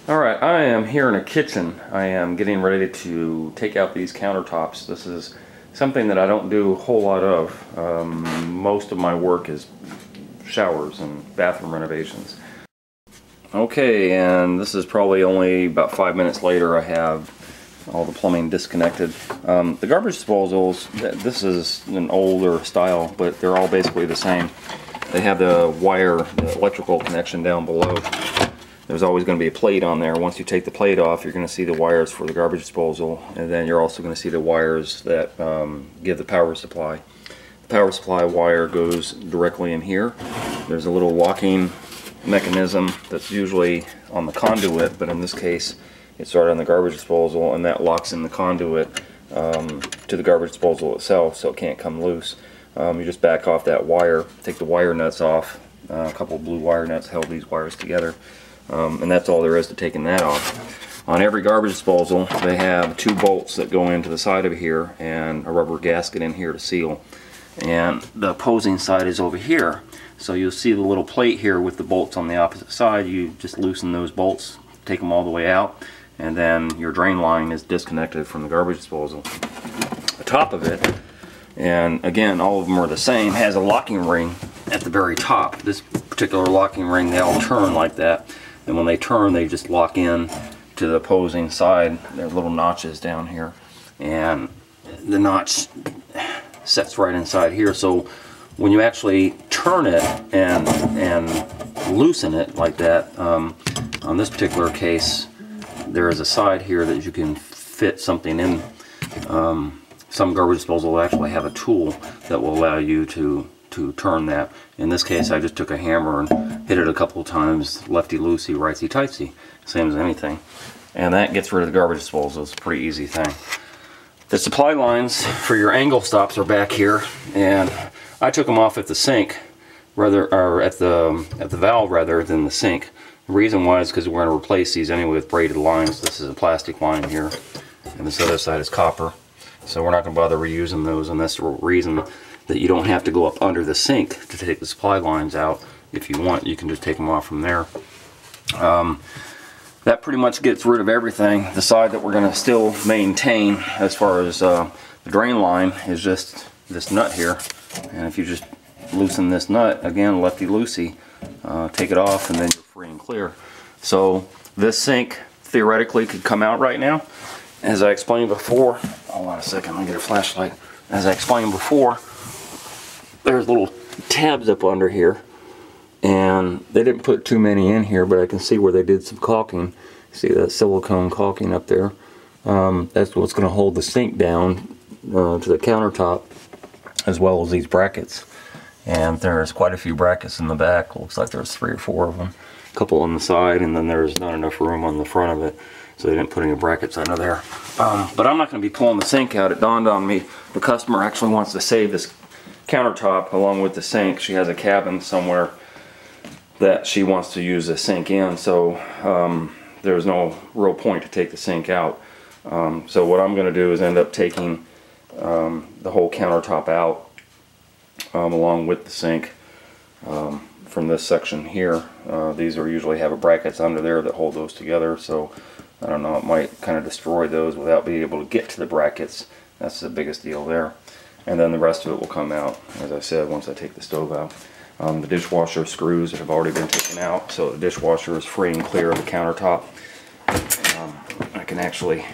Alright, I am here in a kitchen. I am getting ready to take out these countertops. This is something that I don't do a whole lot of. Most of my work is showers and bathroom renovations. Okay, and this is probably only about 5 minutes later. I have all the plumbing disconnected. The garbage disposals, this is an older style, but they're all basically the same. They have the wire, the electrical connection down below. There's always going to be a plate on there. Once you take the plate off, you're going to see the wires for the garbage disposal, and then you're also going to see the wires that give the power supply. The power supply wire goes directly in here. There's a little locking mechanism that's usually on the conduit, but in this case it's right on the garbage disposal, and that locks in the conduit to the garbage disposal itself, so it can't come loose. You just back off that wire, take the wire nuts off. A couple of blue wire nuts held these wires together. And that's all there is to taking that off. On every garbage disposal, they have 2 bolts that go into the side of here and a rubber gasket in here to seal. And the opposing side is over here. So you'll see the little plate here with the bolts on the opposite side. You just loosen those bolts, take them all the way out, and then your drain line is disconnected from the garbage disposal. The top of it, and again, all of them are the same, has a locking ring at the very top. This particular locking ring, they all turn like that. And when they turn, they just lock in to the opposing side. There's little notches down here, and the notch sets right inside here. So when you actually turn it and loosen it like that, on this particular case, there is a side here that you can fit something in. Some garbage disposal will actually have a tool that will allow you to turn that. In this case, I just took a hammer and hit it a couple of times, lefty-loosey, righty-tightsy, same as anything. And that gets rid of the garbage disposal. It's a pretty easy thing. The supply lines for your angle stops are back here, and I took them off at the sink, or at the valve rather than the sink. The reason why is because we're going to replace these anyway with braided lines. This is a plastic line here, and this other side is copper. So we're not going to bother reusing those, and that's the reason that you don't have to go up under the sink to take the supply lines out. If you want, you can just take them off from there. That pretty much gets rid of everything. The side that we're going to still maintain as far as the drain line is just this nut here. And if you just loosen this nut, again, lefty-loosey, take it off, and then you're free and clear. So this sink theoretically could come out right now. As I explained before, hold on a second, let me get a flashlight. As I explained before, there's little tabs up under here, and they didn't put too many in here, but I can see where they did some caulking. See that silicone caulking up there? That's what's going to hold the sink down to the countertop, as well as these brackets. And there's quite a few brackets in the back. Looks like there's 3 or 4 of them. A couple on the side, and then there's not enough room on the front of it, so they didn't put any brackets under there. But I'm not going to be pulling the sink out. It dawned on me the customer actually wants to save this countertop along with the sink. She has a cabin somewhere that she wants to use the sink in, so there's no real point to take the sink out. So what I'm going to do is end up taking the whole countertop out along with the sink from this section here. These are usually have a brackets under there that hold those together, so I don't know, it might kind of destroy those without being able to get to the brackets. That's the biggest deal there. And then the rest of it will come out, as I said, once I take the stove out. The dishwasher screws have already been taken out, so the dishwasher is free and clear of the countertop. I can actually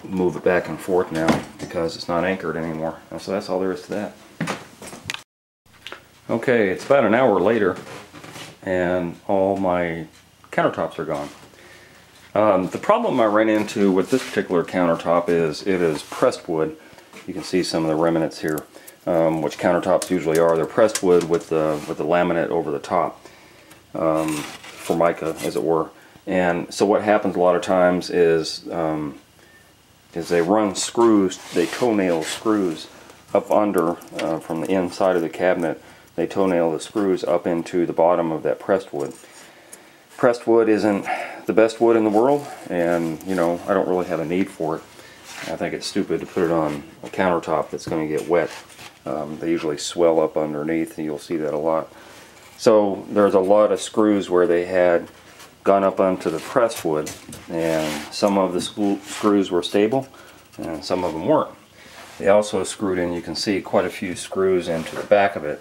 move it back and forth now because it's not anchored anymore. And so that's all there is to that. Okay, it's about an hour later, and all my countertops are gone. The problem I ran into with this particular countertop is it is pressed wood. You can see some of the remnants here, which countertops usually are. They're pressed wood with the laminate over the top, Formica, as it were. And so what happens a lot of times is they run screws, they toenail screws up under from the inside of the cabinet. They toenail the screws up into the bottom of that pressed wood. Pressed wood isn't the best wood in the world, and you know, I don't really have a need for it. I think it's stupid to put it on a countertop that's going to get wet. They usually swell up underneath, and you'll see that a lot. So there's a lot of screws where they had gone up onto the press wood, and some of the screws were stable and some of them weren't. They also screwed in, you can see, quite a few screws into the back of it.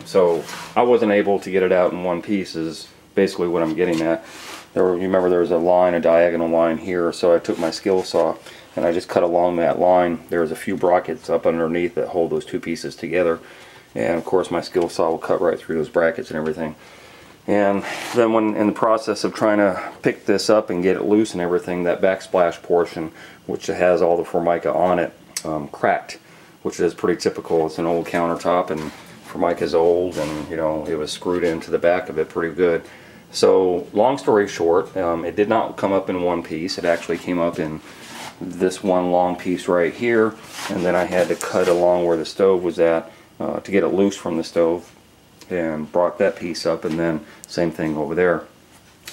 So I wasn't able to get it out in one piece is basically what I'm getting at. You remember there was a diagonal line here, so I took my skill saw and I just cut along that line. There's a few brackets up underneath that hold those two pieces together, and of course my skill saw will cut right through those brackets and everything. And then when in the process of trying to pick this up and get it loose and everything, that backsplash portion, which has all the Formica on it, cracked, which is pretty typical. It's an old countertop and Formica's old, and you know, it was screwed into the back of it pretty good. So long story short, it did not come up in one piece. It actually came up in this one long piece right here, and then I had to cut along where the stove was at to get it loose from the stove, and brought that piece up, and then same thing over there.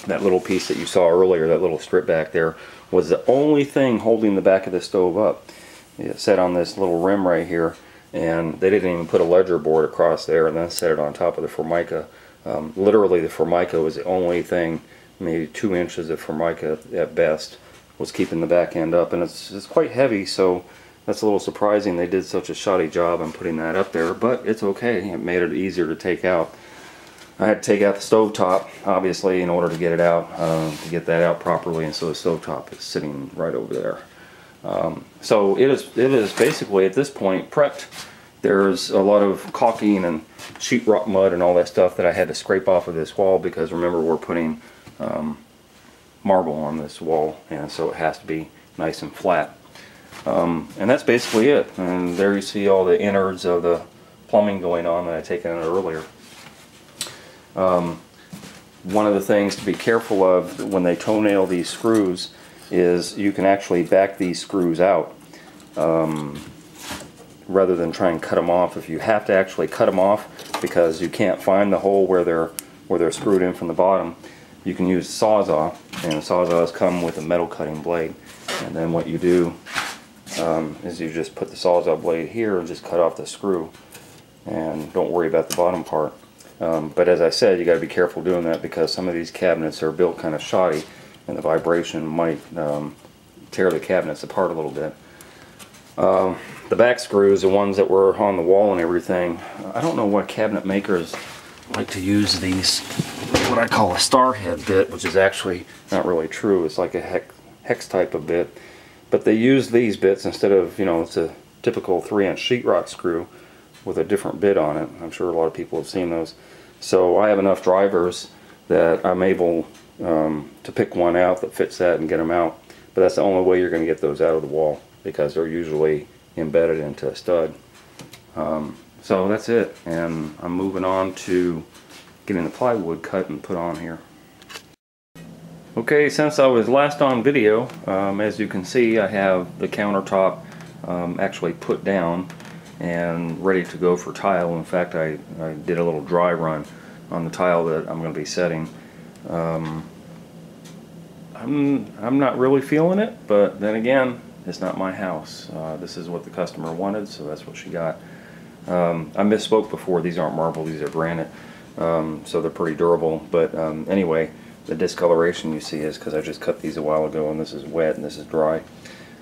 That little piece that you saw earlier, that little strip back there, was the only thing holding the back of the stove up. It sat on this little rim right here, and they didn't even put a ledger board across there and then set it on top of the Formica. Literally the Formica was the only thing, maybe 2 inches of Formica at best, was keeping the back end up, and it's quite heavy, so that's a little surprising they did such a shoddy job on putting that up there, but it's okay. It made it easier to take out. I had to take out the stovetop, obviously, in order to get it out, to get that out properly, and so the stovetop is sitting right over there. So it is basically at this point prepped. There's a lot of caulking and sheetrock mud and all that stuff that I had to scrape off of this wall, because remember, we're putting marble on this wall, and so it has to be nice and flat. And that's basically it. And there you see all the innards of the plumbing going on that I taken out earlier. One of the things to be careful of when they toenail these screws is you can actually back these screws out rather than try and cut them off. If you have to actually cut them off because you can't find the hole where they're screwed in from the bottom, you can use a Sawzall, and Sawzalls come with a metal cutting blade. And then what you do is you just put the Sawzall blade here and just cut off the screw, and don't worry about the bottom part. But as I said, you got to be careful doing that, because some of these cabinets are built kind of shoddy, and the vibration might tear the cabinets apart a little bit. The back screws, the ones that were on the wall and everything, I don't know what cabinet makers like to use these, what I call a star head bit, which is actually not really true. It's like a hex type of bit, but they use these bits instead of, you know, it's a typical 3-inch sheetrock screw with a different bit on it. I'm sure a lot of people have seen those. So I have enough drivers that I'm able to pick one out that fits that and get them out. But that's the only way you're going to get those out of the wall, because they're usually embedded into a stud. So that's it, and I'm moving on to getting the plywood cut and put on here. Okay, since I was last on video, as you can see, I have the countertop actually put down and ready to go for tile. In fact, I did a little dry run on the tile that I'm going to be setting. I'm not really feeling it, but then again, it's not my house. This is what the customer wanted, so that's what she got. I misspoke before. These aren't marble, these are granite, so they're pretty durable. But anyway, the discoloration you see is because I just cut these a while ago, and this is wet and this is dry.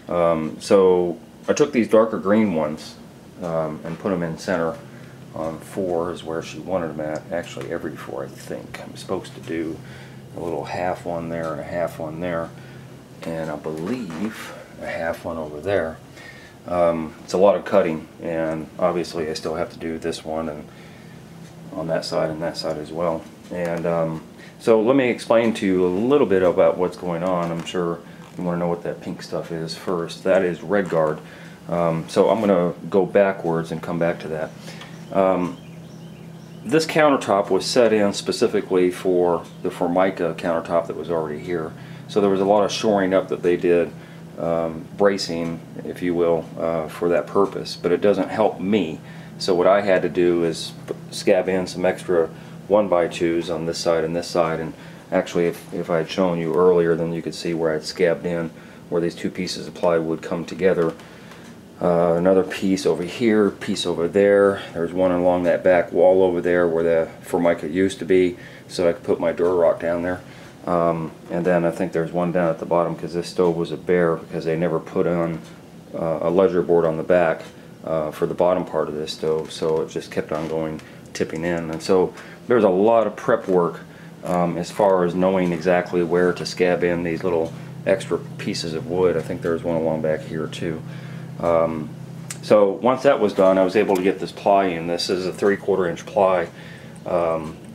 So I took these darker green ones and put them in center on 4 is where she wanted them at. Actually every 4, I think. I'm supposed to do a little half one there and a half one there, and I believe a half one over there. It's a lot of cutting, and obviously I still have to do this one and on that side and that side as well. And so let me explain to you a little bit about what's going on. I'm sure you want to know what that pink stuff is first. That is Red Guard. So I'm going to go backwards and come back to that. This countertop was set in specifically for the Formica countertop that was already here. So there was a lot of shoring up that they did, bracing, if you will, for that purpose. But it doesn't help me. So what I had to do is scab in some extra 1x2s on this side and this side. And actually, if I had shown you earlier, then you could see where I'd scabbed in, where these two pieces of plywood come together. Another piece over here, piece over there. There's one along that back wall over there where the Formica used to be, so I could put my Durarock down there. And then I think there's one down at the bottom because this stove was a bear because they never put on a ledger board on the back for the bottom part of this stove, so it just kept on going, tipping in. And so there's a lot of prep work as far as knowing exactly where to scab in these little extra pieces of wood. I think there's one along back here too. So once that was done, I was able to get this ply in. This is a 3/4 inch ply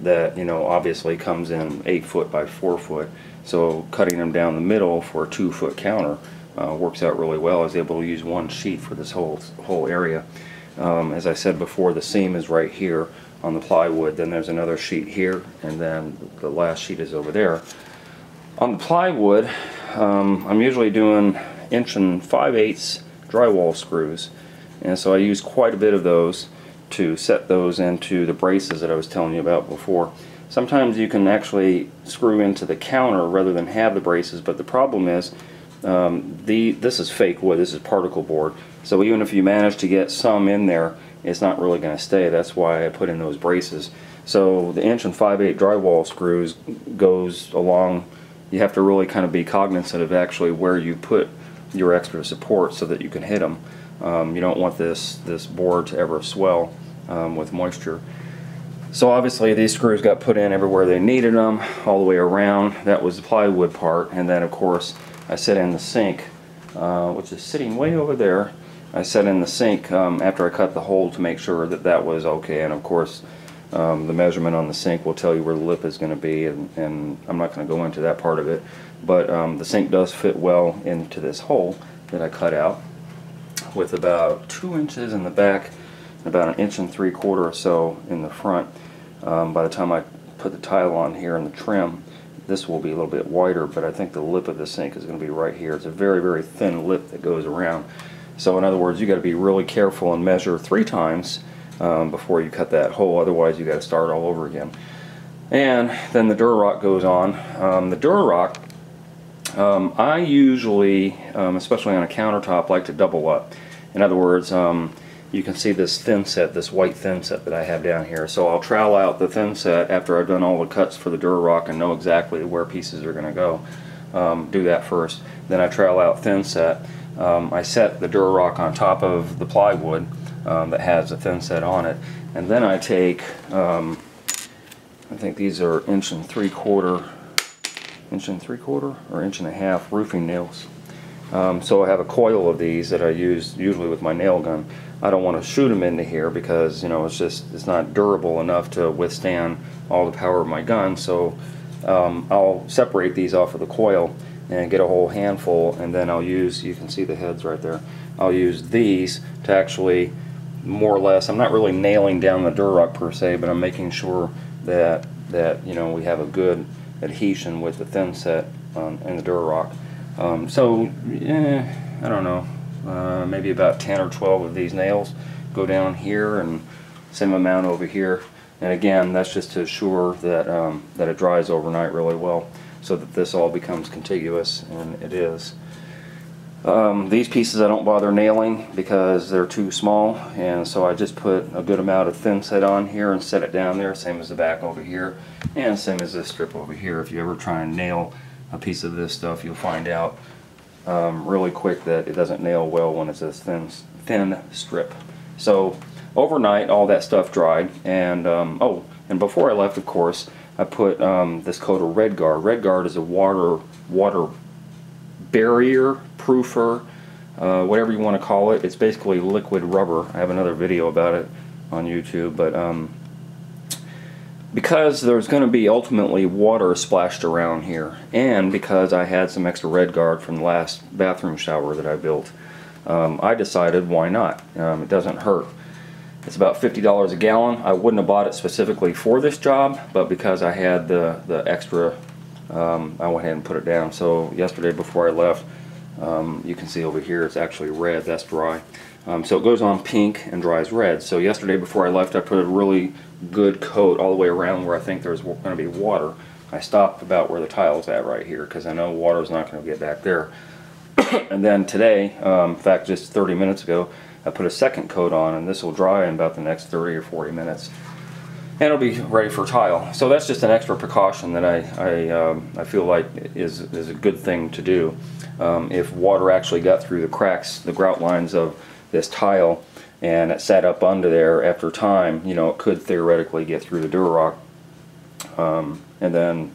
that, you know, obviously comes in 8 foot by 4 foot. So cutting them down the middle for a 2-foot counter works out really well. I was able to use one sheet for this whole area. As I said before, the seam is right here on the plywood. Then there's another sheet here, and then the last sheet is over there. On the plywood, I'm usually doing 1 5/8" drywall screws, and so I use quite a bit of those to set those into the braces that I was telling you about before. Sometimes you can actually screw into the counter rather than have the braces, but the problem is this is fake wood, this is particle board, so even if you manage to get some in there, it's not really going to stay. That's why I put in those braces. So the 1 5/8" drywall screws goes along. You have to really kind of be cognizant of actually where you put your extra support so that you can hit them. You don't want this board to ever swell with moisture. So obviously these screws got put in everywhere they needed them, all the way around. That was the plywood part, and then of course I set in the sink, which is sitting way over there. I set in the sink after I cut the hole to make sure that that was okay, and of course the measurement on the sink will tell you where the lip is going to be, and I'm not going to go into that part of it, but the sink does fit well into this hole that I cut out, with about 2 inches in the back, about 1 3/4" or so in the front. By the time I put the tile on here and the trim, this will be a little bit wider, but I think the lip of the sink is going to be right here. It's a very, very thin lip that goes around. So in other words, you got to be really careful and measure 3 times before you cut that hole. Otherwise, you got to start all over again. And then the Durarock goes on. The Durarock, I usually, especially on a countertop, like to double up. In other words, you can see this thin set, this white thin set that I have down here. So I'll trowel out the thin set after I've done all the cuts for the Durarock and know exactly where pieces are going to go. Do that first. Then I trowel out thin set. I set the Durarock on top of the plywood that has a thin set on it, and then I take, I think these are 1 3/4" or 1.5" roofing nails. So I have a coil of these that I use usually with my nail gun. I don't want to shoot them into here because, you know, it's not durable enough to withstand all the power of my gun. So I'll separate these off of the coil and get a whole handful, and then I'll use, you can see the heads right there, I'll use these to actually more or less, I'm not really nailing down the Durarock per se, but I'm making sure that you know, we have a good adhesion with the thin set in the Durarock. So I don't know, maybe about 10 or 12 of these nails go down here, and same amount over here. And again, that's just to assure that that it dries overnight really well, so that this all becomes contiguous, and it is. These pieces I don't bother nailing because they're too small, and so I just put a good amount of thin set on here and set it down there, same as the back over here, and same as this strip over here. If you ever try and nail a piece of this stuff, you'll find out really quick that it doesn't nail well when it's a thin strip. So overnight all that stuff dried, and oh, and before I left, of course, I put this coat of Red Guard. Red Guard is a water barrier, proofer, whatever you want to call it. It's basically liquid rubber. I have another video about it on YouTube, but because there's going to be ultimately water splashed around here, and because I had some extra Red Guard from the last bathroom shower that I built, I decided why not. It doesn't hurt. It's about $50 a gallon. I wouldn't have bought it specifically for this job, but because I had the extra, I went ahead and put it down. So yesterday before I left, you can see over here it's actually red. That's dry. So it goes on pink and dries red. So yesterday before I left, I put a really good coat all the way around where I think there's going to be water. I stopped about where the tile's at right here because I know water's not going to get back there. And then today, in fact just 30 minutes ago, I put a second coat on, and this will dry in about the next 30 or 40 minutes. and it'll be ready for tile. So that's just an extra precaution that I feel like is a good thing to do. If water actually got through the cracks, the grout lines of this tile, and it sat up under there after time, you know, it could theoretically get through the Durarock and then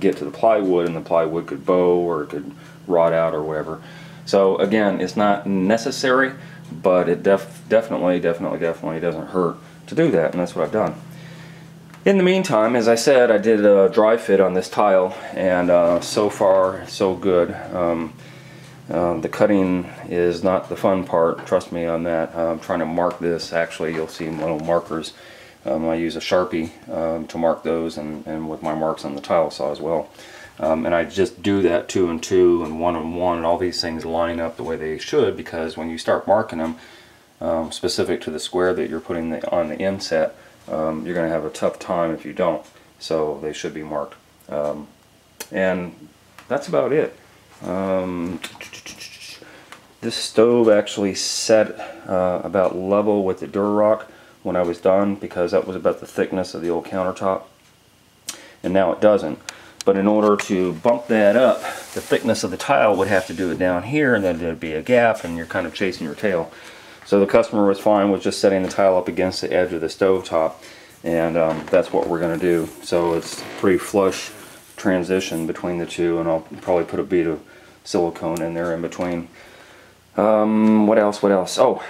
get to the plywood, and the plywood could bow or it could rot out or whatever. So again, it's not necessary, but it definitely doesn't hurt to do that, and that's what I've done. In the meantime, as I said, I did a dry fit on this tile, and so far so good. The cutting is not the fun part, trust me on that. I'm trying to mark this. Actually, you'll see little markers. I use a Sharpie to mark those, and with my marks on the tile saw as well. And I just do that 2 and 2 and 1 and 1, and all these things line up the way they should, because when you start marking them specific to the square that you're putting on the inset, you're going to have a tough time if you don't. So they should be marked. And that's about it. This stove actually set about level with the Durarock when I was done, because that was about the thickness of the old countertop, and now it doesn't. But in order to bump that up, the thickness of the tile would have to do it down here, and then there'd be a gap, and you're kind of chasing your tail. So the customer was fine with just setting the tile up against the edge of the stove top, and that's what we're going to do. So it's pretty flush transition between the two, and I'll probably put a bead of silicone in there in between. What else? Oh,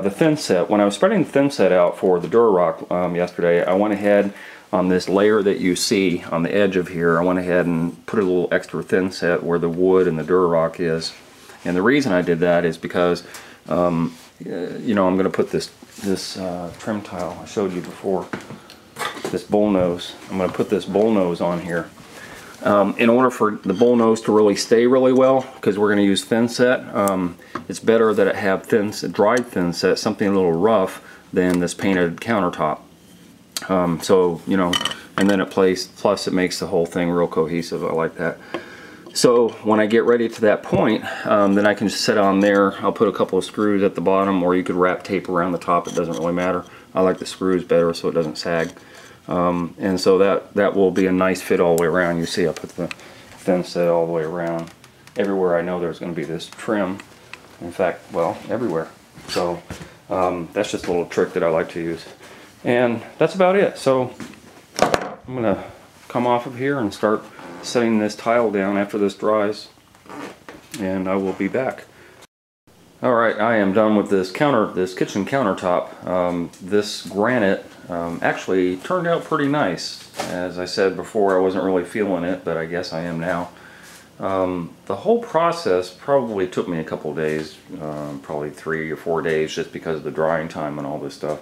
the thin set. When I was spreading the thin set out for the Durarock yesterday, I went ahead on this layer that you see on the edge of here. I went ahead and put a little extra thin set where the wood and the Durarock is. And the reason I did that is because, you know, I'm going to put this trim tile I showed you before, this bullnose. I'm going to put this bullnose on here. In order for the bullnose to really stay really well, because we're going to use thin set, it's better that it have dried thin set, something a little rough, than this painted countertop. So, you know, and then plus it makes the whole thing real cohesive. I like that. So when I get ready to that point, then I can just set on there. I'll put a couple of screws at the bottom, or you could wrap tape around the top. It doesn't really matter. I like the screws better so it doesn't sag. And so that will be a nice fit all the way around. You see I put the thin set all the way around. Everywhere I know there's going to be this trim. In fact, well, everywhere. So that's just a little trick that I like to use. And that's about it. So I'm going to come off of here and start setting this tile down after this dries. And I will be back. Alright, I am done with this kitchen countertop. This granite actually turned out pretty nice. As I said before, I wasn't really feeling it, but I guess I am now. The whole process probably took me a couple days, probably 3 or 4 days, just because of the drying time and all this stuff.